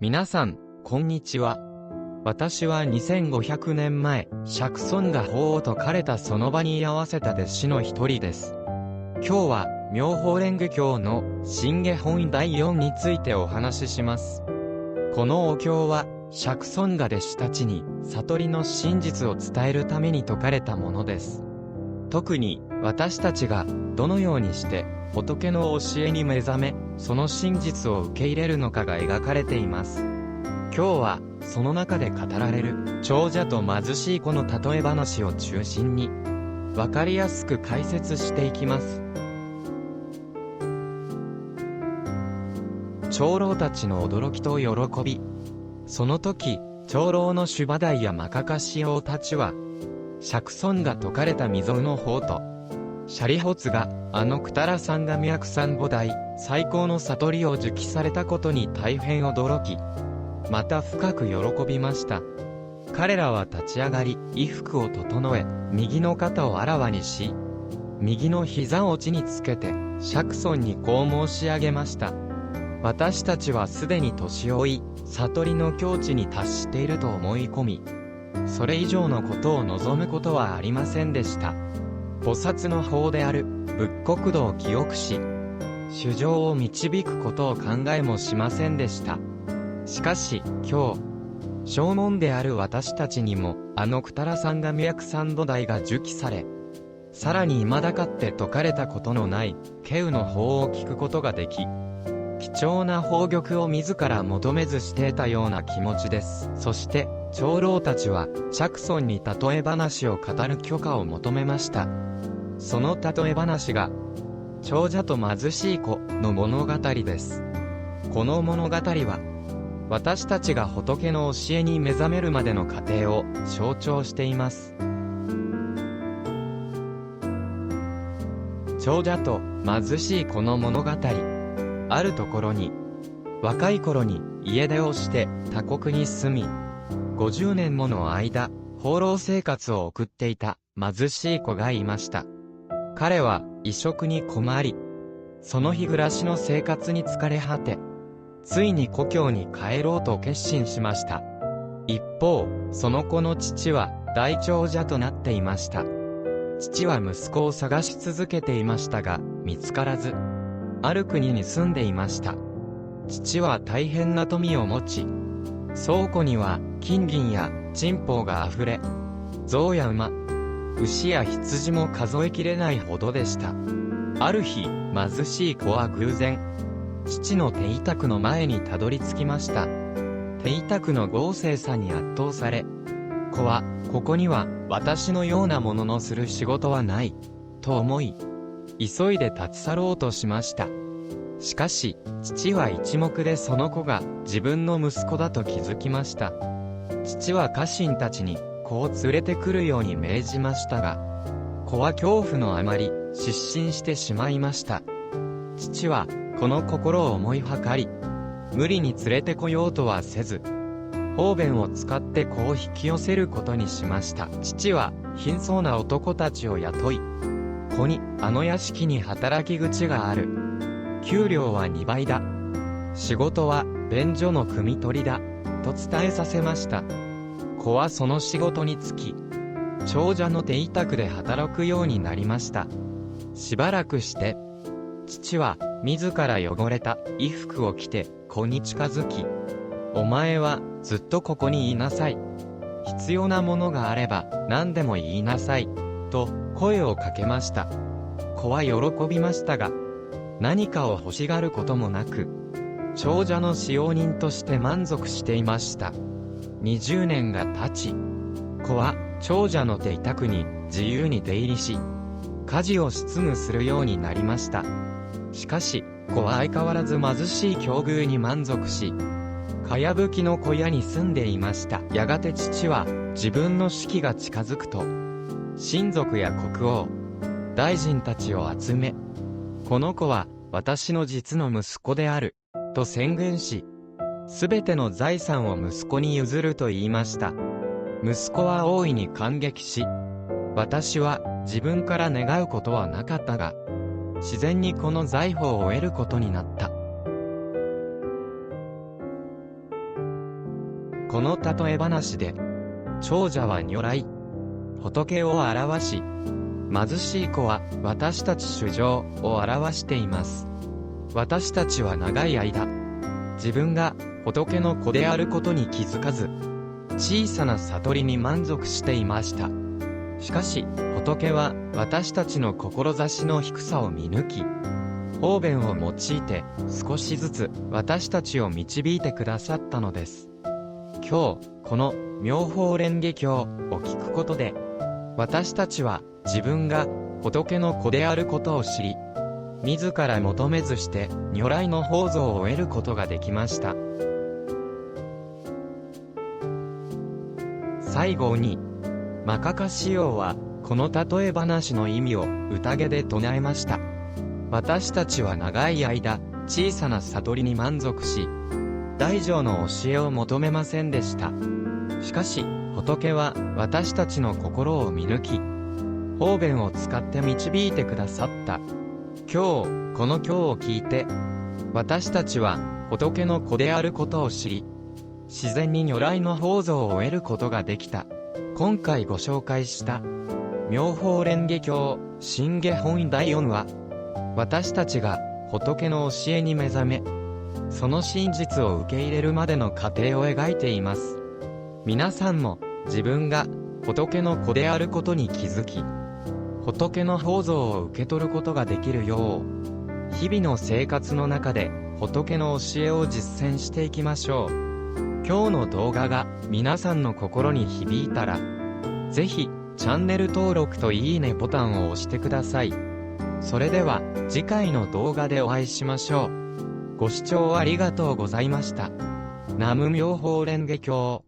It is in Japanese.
皆さん、こんにちは。私は2500年前、釈尊が法を説かれたその場に居合わせた弟子の一人です。今日は、妙法蓮華経の真下本第4についてお話しします。このお経は、釈尊が弟子たちに悟りの真実を伝えるために説かれたものです。特に、私たちがどのようにして仏の教えに目覚め、その真実を受け入れるのかが描かれています。今日は、その中で語られる、長者と貧しい子の例え話を中心に、わかりやすく解説していきます。長老たちの驚きと喜び。その時、長老のシュバダイやマカカシ王たちは、釈尊が説かれた未曾有の法と、シャリホツがクタラサンガミャクサンボダイ、最高の悟りを受記されたことに大変驚き、また深く喜びました。彼らは立ち上がり、衣服を整え、右の肩をあらわにし、右の膝を地につけて、釈尊にこう申し上げました。私たちはすでに年老い、悟りの境地に達していると思い込み、それ以上のことを望むことはありませんでした。菩薩の法である仏国土を記憶し、衆生を導くことを考えもしませんでした。しかし、今日、正門である私たちにも、クタラサンガミャクサンドダイが受記され、さらに未だかって説かれたことのない、稀有の法を聞くことができ、貴重な宝玉を自ら求めずしていたような気持ちです。そして、長老たちは、釈尊に例え話を語る許可を求めました。その例え話が、長者と貧しい子の物語です。この物語は、私たちが仏の教えに目覚めるまでの過程を象徴しています。長者と貧しい子の物語。あるところに、若い頃に家出をして他国に住み、50年もの間、放浪生活を送っていた貧しい子がいました。彼は衣食に困り、その日暮らしの生活に疲れ果て、ついに故郷に帰ろうと決心しました。一方、その子の父は大長者となっていました。父は息子を探し続けていましたが、見つからず、ある国に住んでいました。父は大変な富を持ち、倉庫には金銀や珍宝があふれ、象や馬、牛や羊も数えきれないほどでした。ある日、貧しい子は偶然、父の手委託の前にたどり着きました。手委託の豪勢さに圧倒され、子は、ここには私のようなもののする仕事はない、と思い、急いで立ち去ろうとしました。しかし、父は一目でその子が自分の息子だと気づきました。父は家臣たちに子を連れてくるように命じましたが、子は恐怖のあまり失神してしまいました。父はこの心を思いはかり、無理に連れてこようとはせず、方便を使って子を引き寄せることにしました。父は貧相な男たちを雇い、子に屋敷に働き口がある。給料は2倍だ。仕事は便所の汲み取りだ。と伝えさせました。子はその仕事に就き、長者の手委託で働くようになりました。しばらくして、父は自ら汚れた衣服を着て子に近づき、お前はずっとここにいなさい。必要なものがあれば何でも言いなさい。と声をかけました。子は喜びましたが、何かを欲しがることもなく、長者の使用人として満足していました。20年が経ち、子は長者の手委託に自由に出入りし、家事を執務するようになりました。しかし、子は相変わらず貧しい境遇に満足し、かやぶきの小屋に住んでいました。やがて父は自分の死期が近づくと、親族や国王、大臣たちを集め、この子は私の実の息子である、と宣言し、すべての財産を息子に譲ると言いました。息子は大いに感激し、私は自分から願うことはなかったが、自然にこの財宝を得ることになった。この例え話で、長者は如来、仏を表し、貧しい子は私たち衆生を表しています。私たちは長い間、自分が仏の子であることに気づかず、小さな悟りに満足していました。しかし、仏は私たちの志の低さを見抜き、方便を用いて少しずつ私たちを導いてくださったのです。今日、この妙法蓮華経を聞くことで、私たちは自分が仏の子であることを知り、自ら求めずして如来の法蔵を得ることができました。最後に、マカカシヨウはこの例え話の意味を宴で唱えました。私たちは長い間、小さな悟りに満足し、大乗の教えを求めませんでした。しかし、仏は私たちの心を見抜き、方便を使って導いてくださった。今日、この経を聞いて、私たちは仏の子であることを知り、自然に如来の法蔵を得ることができた。今回ご紹介した、妙法蓮華経真下本第4話、私たちが仏の教えに目覚め、その真実を受け入れるまでの過程を描いています。皆さんも自分が仏の子であることに気づき、仏の法蔵を受け取ることができるよう、日々の生活の中で仏の教えを実践していきましょう。今日の動画が皆さんの心に響いたら、ぜひチャンネル登録といいねボタンを押してください。それでは次回の動画でお会いしましょう。ご視聴ありがとうございました。南無妙法蓮華経。